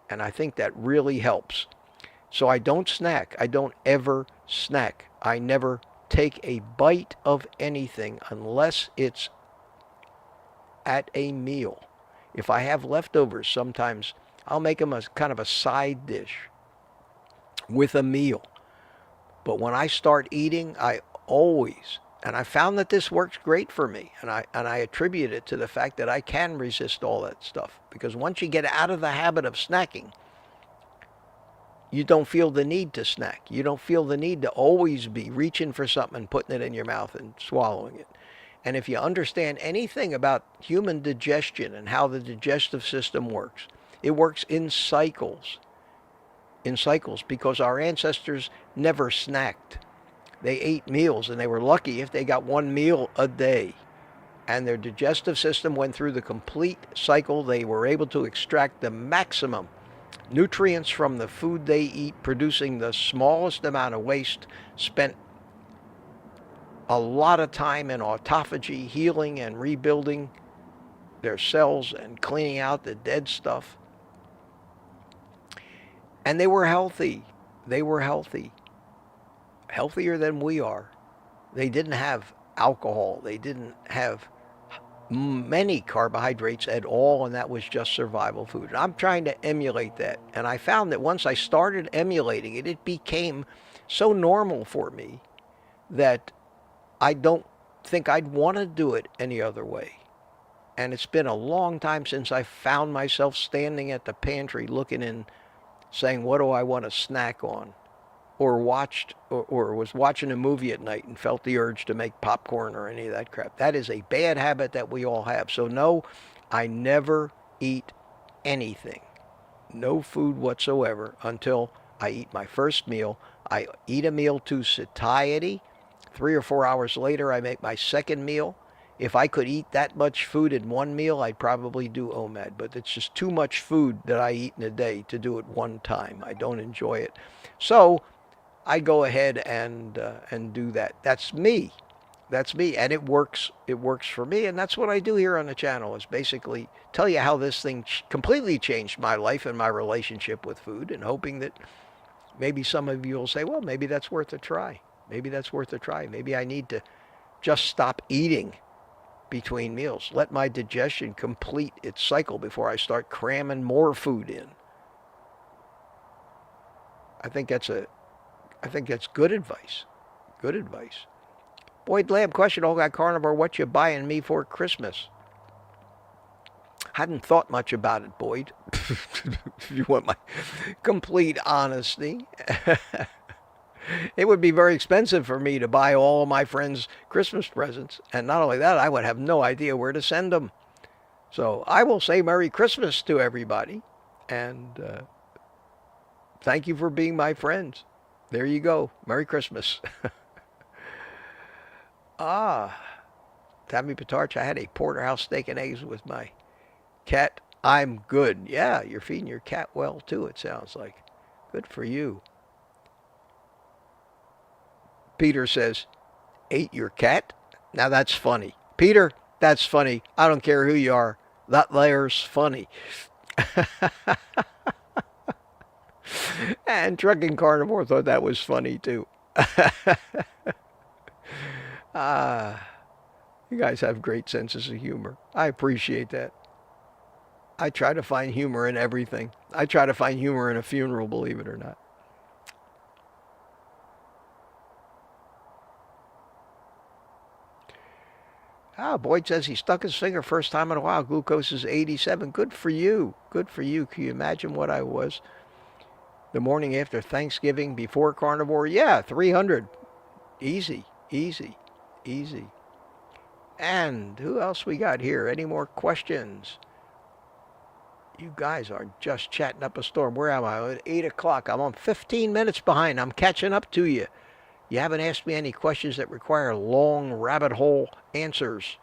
And I think that really helps. So I don't snack. I don't ever snack. I never take a bite of anything unless it's at a meal. If I have leftovers, sometimes I'll make them a kind of a side dish with a meal. But when I start eating, I always, and I found that this works great for me, and I attribute it to the fact that I can resist all that stuff. Because once you get out of the habit of snacking, you don't feel the need to snack. You don't feel the need to always be reaching for something and putting it in your mouth and swallowing it. And if you understand anything about human digestion and how the digestive system works, it works in cycles. Because our ancestors never snacked. They ate meals, and they were lucky if they got one meal a day. And their digestive system went through the complete cycle. They were able to extract the maximum nutrients from the food they eat, producing the smallest amount of waste, spent a lot of time in autophagy, healing and rebuilding their cells and cleaning out the dead stuff. And they were healthy. They were healthy. Healthier than we are. They didn't have alcohol. They didn't have many carbohydrates at all, and that was just survival food. And I'm trying to emulate that. And I found that once I started emulating it, it became so normal for me that I don't think I'd want to do it any other way. And it's been a long time since I found myself standing at the pantry looking in, saying, what do I want to snack on? Or was watching a movie at night and felt the urge to make popcorn or any of that crap. That is a bad habit that we all have. So no, I never eat anything. No food whatsoever until I eat my first meal. I eat a meal to satiety. 3 or 4 hours later, I make my second meal. If I could eat that much food in one meal, I'd probably do OMAD. But it's just too much food that I eat in a day to do it one time. I don't enjoy it. So I go ahead and do that. That's me. That's me, and it works. It works for me, and that's what I do here on the channel. Is basically tell you how this thing completely changed my life and my relationship with food, and hoping that maybe some of you will say, well, maybe that's worth a try. Maybe that's worth a try. Maybe I need to just stop eating between meals. Let my digestion complete its cycle before I start cramming more food in. I think that's good advice. Good advice. Boyd Lamb, question, Old Guy Carnivore, what you buying me for Christmas? Hadn't thought much about it, Boyd. If you want my complete honesty. It would be very expensive for me to buy all my friends Christmas presents. And not only that, I would have no idea where to send them. So I will say Merry Christmas to everybody. And thank you for being my friends. There you go. Merry Christmas. Tammy Patarch, I had a porterhouse steak and eggs with my cat. I'm good. Yeah, you're feeding your cat well, too, it sounds like. Good for you. Peter says, ate your cat? Now that's funny. Peter, that's funny. I don't care who you are. That there's funny. And Trucking Carnivore thought that was funny too. You guys have great senses of humor. I appreciate that. I try to find humor in everything. I try to find humor in a funeral, believe it or not. Boyd says he stuck his finger first time in a while. Glucose is 87. Good for you. Good for you. Can you imagine what I was the morning after Thanksgiving before carnivore? Yeah, 300. Easy, easy, easy. And who else we got here? Any more questions? You guys are just chatting up a storm. Where am I? At 8 o'clock. I'm on 15 minutes behind. I'm catching up to you. You haven't asked me any questions that require long rabbit hole answers.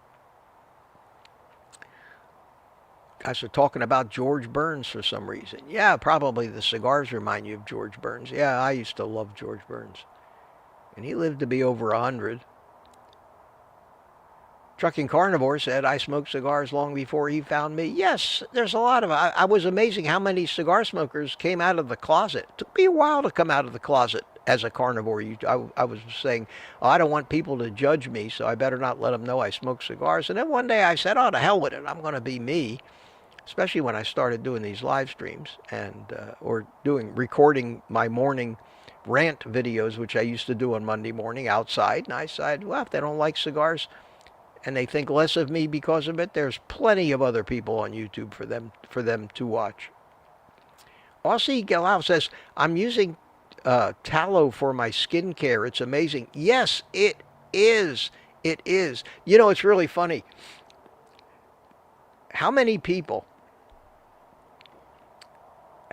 Guys are talking about George Burns for some reason. Yeah, probably the cigars remind you of George Burns. Yeah, I used to love George Burns. And he lived to be over 100. Trucking Carnivore said, I smoked cigars long before he found me. Yes, there's a lot of... I was amazing how many cigar smokers came out of the closet. It took me a while to come out of the closet as a carnivore. I was saying, oh, I don't want people to judge me, so I better not let them know I smoke cigars. And then one day I said, oh, to hell with it. I'm going to be me, especially when I started doing these live streams and or recording my morning rant videos, which I used to do on Monday morning outside. And I said, well, if they don't like cigars and they think less of me because of it, there's plenty of other people on YouTube for them to watch. Aussie Galau says, I'm using tallow for my skincare. It's amazing. Yes, it is. It is. You know, it's really funny. How many people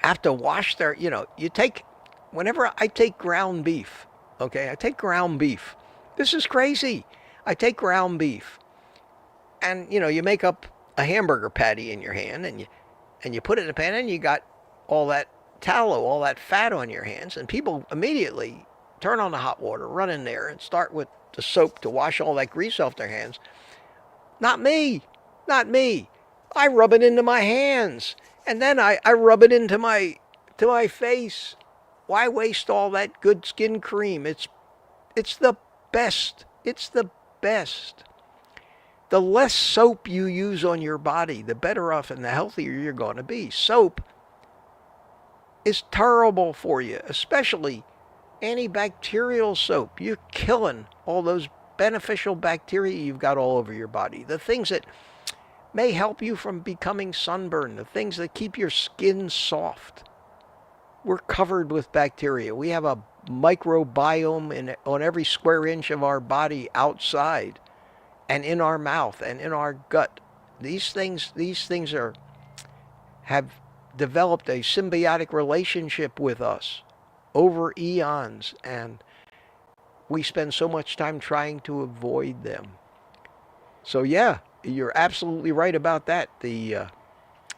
have to wash their, whenever I take ground beef, okay, I take ground beef. This is crazy. I take ground beef and, you make up a hamburger patty in your hand and you put it in a pan and you got all that tallow, all that fat on your hands, and people immediately turn on the hot water, run in there and start with the soap to wash all that grease off their hands. Not me. Not me. I rub it into my hands, and then I rub it into my to my face. Why waste all that good skin cream? It's the best. It's the best. The less soap you use on your body, the better off and the healthier you're going to be. Soap is terrible for you, especially antibacterial soap. You're killing all those beneficial bacteria you've got all over your body. The things that may help you from becoming sunburned, the things that keep your skin soft. We're covered with bacteria. We have a microbiome on every square inch of our body outside and in our mouth and in our gut. These things have developed a symbiotic relationship with us over eons, and we spend so much time trying to avoid them. So yeah, you're absolutely right about that. The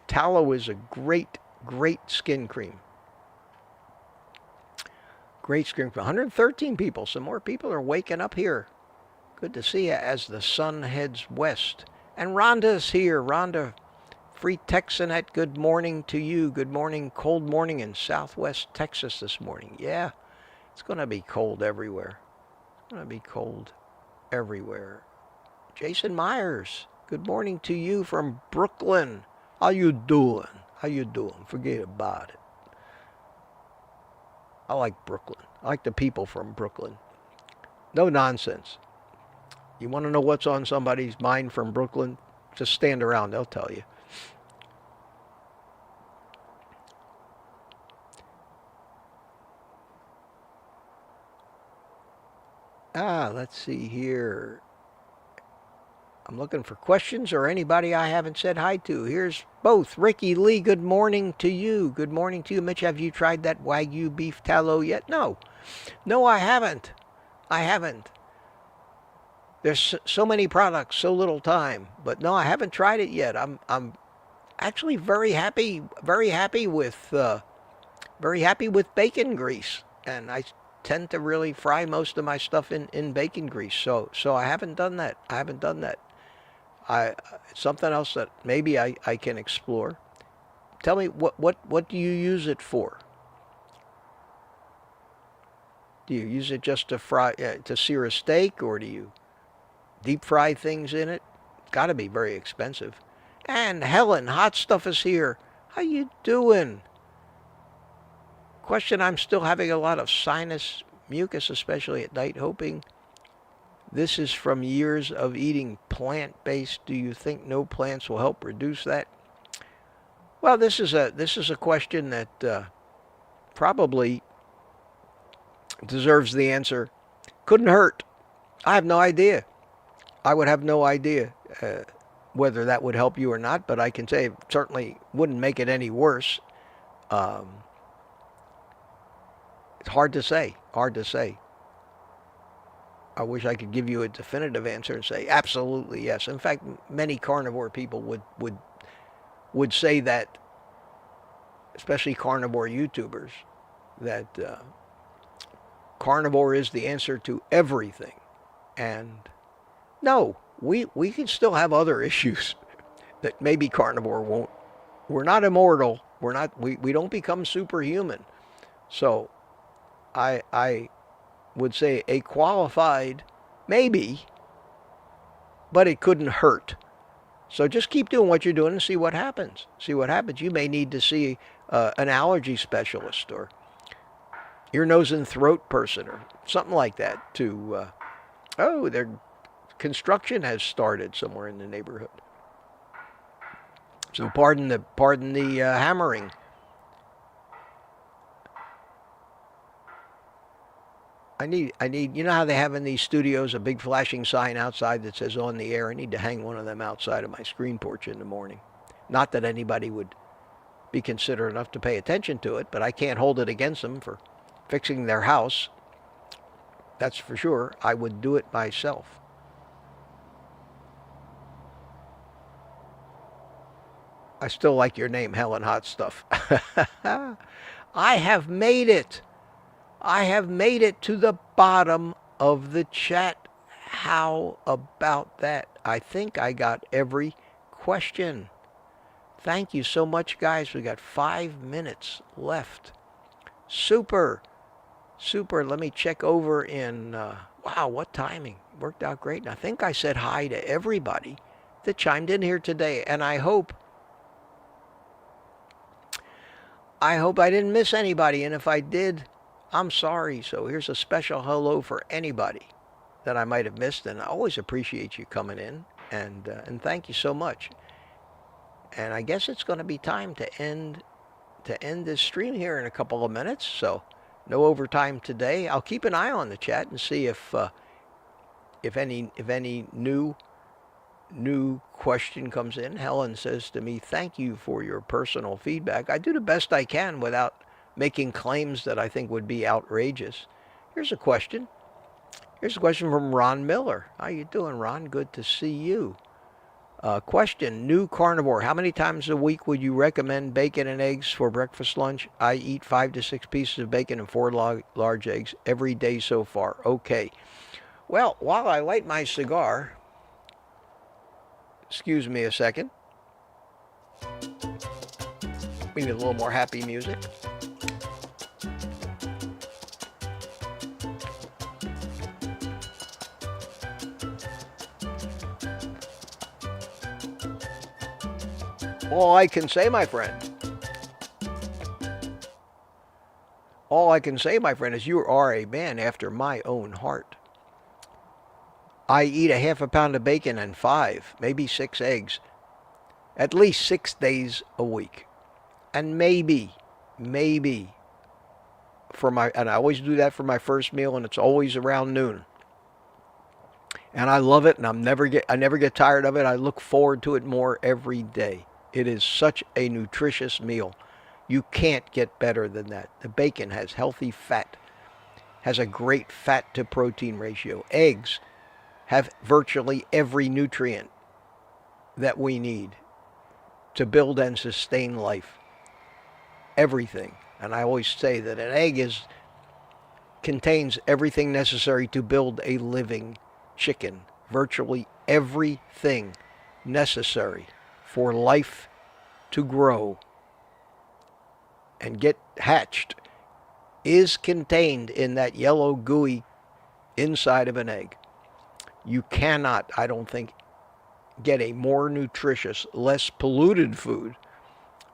tallow is a great skin cream. Great skin cream. 113 people. Some more people are waking up here. Good to see you as the sun heads west. And Rhonda's here. Rhonda, Free Texanet, good morning to you. Good morning, cold morning in southwest Texas this morning. Yeah, it's going to be cold everywhere. It's going to be cold everywhere. Jason Myers, good morning to you from Brooklyn. How you doing? How you doing? Forget about it. I like Brooklyn. I like the people from Brooklyn. No nonsense. You want to know what's on somebody's mind from Brooklyn? Just stand around, they'll tell you. Let's see here. I'm looking for questions or anybody I haven't said hi to. Here's both. Ricky Lee, good morning to you. Good morning to you. Mitch, have you tried that Wagyu beef tallow yet? No. No, I haven't. I haven't. There's so many products, so little time. But no, I haven't tried it yet. I'm actually very happy with bacon grease. And I tend to really fry most of my stuff in bacon grease. So I haven't done that. It's something else that maybe I can explore. Tell me, what do you use it for? Do you use it just to fry, to sear a steak, or do you deep fry things in it? It's got to be very expensive. And Helen, Hot Stuff is here. How you doing? Question, I'm still having a lot of sinus mucus, especially at night, hoping this is from years of eating plant-based. Do you think no plants will help reduce that? Well, this is a question that probably deserves the answer. Couldn't hurt. I have no idea. I would have no idea whether that would help you or not, but I can say it certainly wouldn't make it any worse. It's hard to say. Hard to say. I wish I could give you a definitive answer and say absolutely yes. In fact, many carnivore people would say that, especially carnivore YouTubers, that carnivore is the answer to everything. And no, we can still have other issues that maybe carnivore won't. We're not immortal. We don't become superhuman. So I would say a qualified maybe, but it couldn't hurt. So just keep doing what you're doing and see what happens. See what happens. You may need to see an allergy specialist or ear, nose, and throat person or something like that to, their construction has started somewhere in the neighborhood. So pardon the hammering. I need, you know how they have in these studios a big flashing sign outside that says on the air? I need to hang one of them outside of my screen porch in the morning. Not that anybody would be considerate enough to pay attention to it, but I can't hold it against them for fixing their house. That's for sure. I would do it myself. I still like your name, Helen Hot Stuff. I have made it. I have made it to the bottom of the chat. How about that? I think I got every question. Thank you so much, guys. We got 5 minutes left. Super. Super. Let me check over in, wow, what timing. Worked out great. And I think I said hi to everybody that chimed in here today. And I hope I didn't miss anybody. And if I did, I'm sorry. So here's a special hello for anybody that I might have missed. And I always appreciate you coming in. And thank you so much. And I guess it's going to be time to end this stream here in a couple of minutes. So no overtime today. I'll keep an eye on the chat and see if any new question comes in. Helen says to me, "Thank you for your personal feedback. I do the best I can without making claims that I think would be outrageous." Here's a question. Here's a question from Ron Miller. How you doing, Ron? Good to see you. Question, new carnivore. How many times a week would you recommend bacon and eggs for breakfast, lunch? I eat 5 to 6 pieces of bacon and 4 large eggs every day so far. Okay. Well, while I light my cigar, excuse me a second. We need a little more happy music. All I can say, my friend, is you are a man after my own heart. I eat a half a pound of bacon and 5, maybe 6 eggs, at least 6 days a week. And maybe, and I always do that for my first meal, and it's always around noon. And I love it, and I never get tired of it. I look forward to it more every day. It is such a nutritious meal. You can't get better than that. The bacon has healthy fat, has a great fat to protein ratio. Eggs have virtually every nutrient that we need to build and sustain life. Everything. And I always say that an egg contains everything necessary to build a living chicken. Virtually everything necessary for life to grow and get hatched is contained in that yellow gooey inside of an egg. You cannot, I don't think, get a more nutritious, less polluted food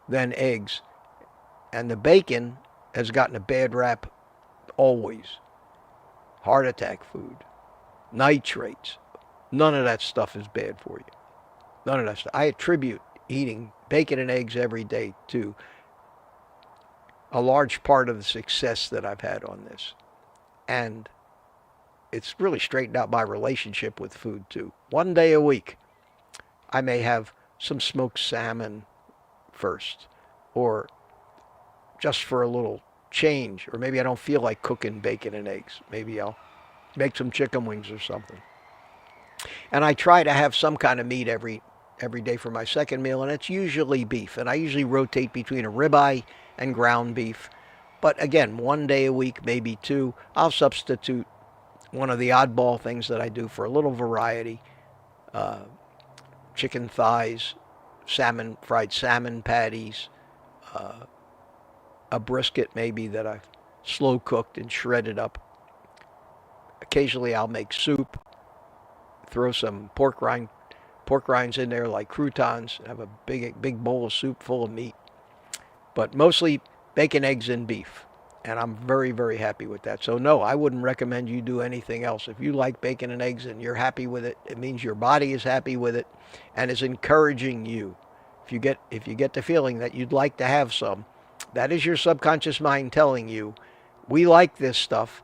than eggs. And the bacon has gotten a bad rap always. Heart attack food, nitrates, none of that stuff is bad for you. None of that stuff. I attribute eating bacon and eggs every day to a large part of the success that I've had on this. And it's really straightened out my relationship with food too. 1 day a week, I may have some smoked salmon first, or just for a little change, or maybe I don't feel like cooking bacon and eggs. Maybe I'll make some chicken wings or something. And I try to have some kind of meat every day for my second meal, and it's usually beef. And I usually rotate between a ribeye and ground beef. But again, 1 day a week, maybe 2. I'll substitute one of the oddball things that I do for a little variety. Chicken thighs, fried salmon patties, a brisket maybe that I've slow cooked and shredded up. Occasionally I'll make soup, throw some pork rinds in there like croutons, have a big bowl of soup full of meat. But mostly bacon, eggs, and beef. And I'm very, very happy with that. So no, I wouldn't recommend you do anything else. If you like bacon and eggs and you're happy with it, it means your body is happy with it and is encouraging you. If you get the feeling that you'd like to have some, that is your subconscious mind telling you, we like this stuff.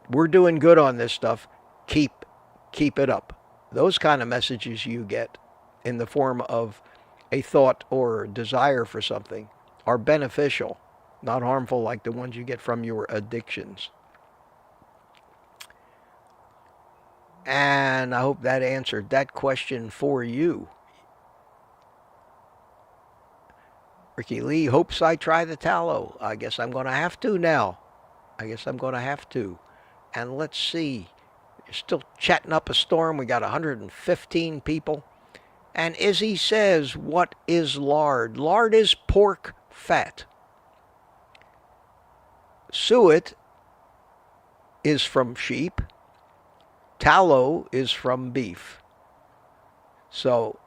We're doing good on this stuff. Keep it up. Those kind of messages you get in the form of a thought or desire for something are beneficial, not harmful like the ones you get from your addictions. And I hope that answered that question for you. Ricky Lee hopes I try the tallow. I guess I'm going to have to now. And let's see. You're still chatting up a storm. We got 115 people. And Izzy says, what is lard? Lard is pork fat. Suet is from sheep. Tallow is from beef. So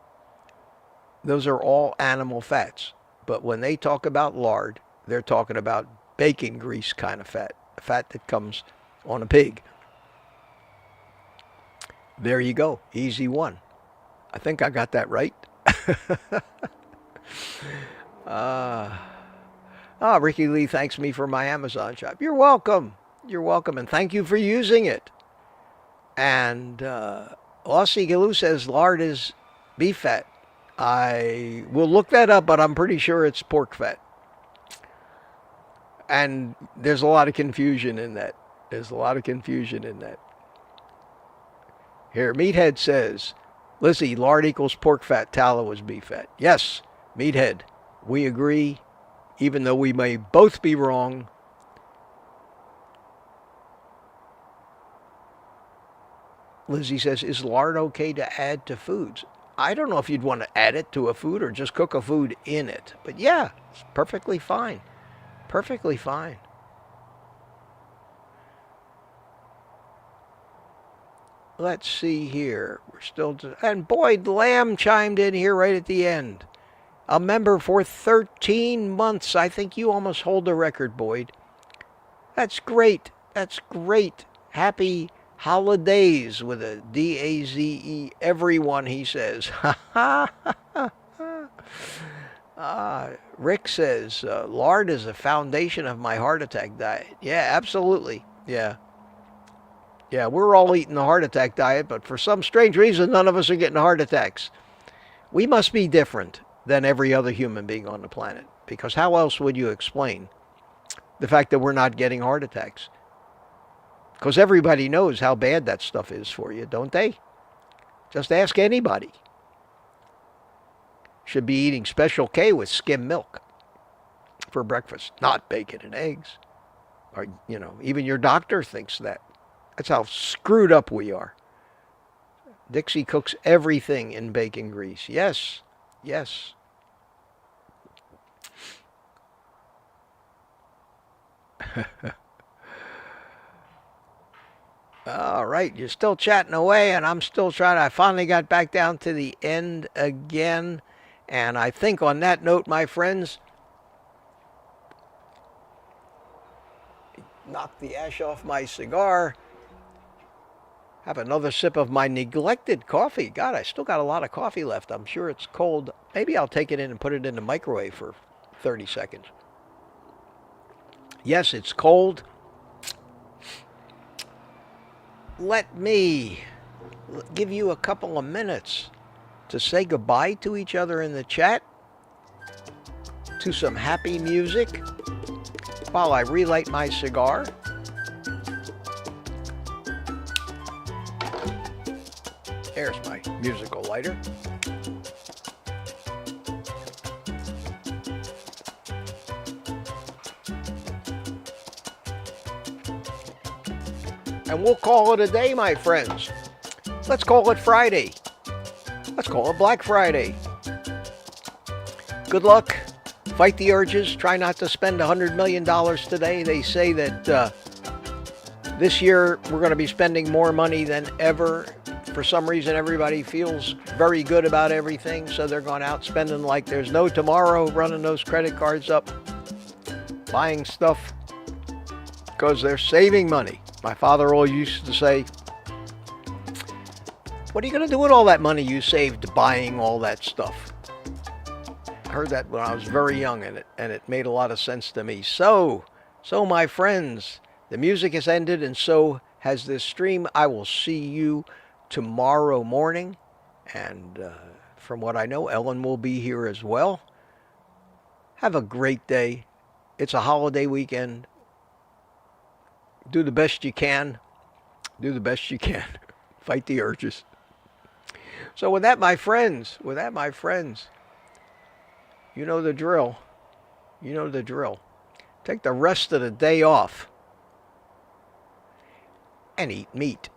those are all animal fats. But when they talk about lard, they're talking about bacon grease kind of fat, fat that comes on a pig. There you go. Easy one. I think I got that right. Ricky Lee thanks me for my Amazon shop. You're welcome. You're welcome. And thank you for using it. And Aussie Galoo says lard is beef fat. I will look that up, but I'm pretty sure it's pork fat. And there's a lot of confusion in that. There's a lot of confusion in that. Here, Meathead says, Lizzie, lard equals pork fat, tallow is beef fat. Yes, Meathead, we agree, even though we may both be wrong. Lizzie says, is lard okay to add to foods? I don't know if you'd want to add it to a food or just cook a food in it. But yeah, it's perfectly fine. Perfectly fine. Let's see here. We're still... And Boyd Lamb chimed in here right at the end. A member for 13 months. I think you almost hold the record, Boyd. That's great. That's great. Happy holidays with a D-A-Z-E. Everyone, he says. Rick says, lard is a foundation of my heart attack diet. Yeah, absolutely. Yeah. Yeah, we're all eating the heart attack diet, but for some strange reason, none of us are getting heart attacks. We must be different than every other human being on the planet, because how else would you explain the fact that we're not getting heart attacks? Because everybody knows how bad that stuff is for you, don't they? Just ask anybody. Should be eating Special K with skim milk for breakfast, not bacon and eggs. Or, you know, even your doctor thinks that. That's how screwed up we are. Dixie cooks everything in bacon grease. Yes, yes. All right, you're still chatting away, and I'm still trying. I finally got back down to the end again. And I think on that note, my friends, knock the ash off my cigar. Have another sip of my neglected coffee. God, I still got a lot of coffee left. I'm sure it's cold. Maybe I'll take it in and put it in the microwave for 30 seconds. Yes, it's cold. Let me give you a couple of minutes to say goodbye to each other in the chat, to some happy music, while I relight my cigar. There's my musical lighter. And we'll call it a day, my friends. Let's call it Friday. Let's call it Black Friday. Good luck. Fight the urges. Try not to spend $100 million today. They say that this year we're going to be spending more money than ever. For some reason, everybody feels very good about everything, so they're going out spending like there's no tomorrow, running those credit cards up, buying stuff because they're saving money. My father always used to say, what are you going to do with all that money you saved buying all that stuff? I heard that when I was very young, and it made a lot of sense to me. So my friends, the music has ended, and so has this stream. I will see you tomorrow morning, and from what I know, Ellen will be here as well. Have a great day. It's a holiday weekend. Do the best you can. Do the best you can. Fight the urges. So with that, my friends, you know the drill. You know the drill. Take the rest of the day off and eat meat.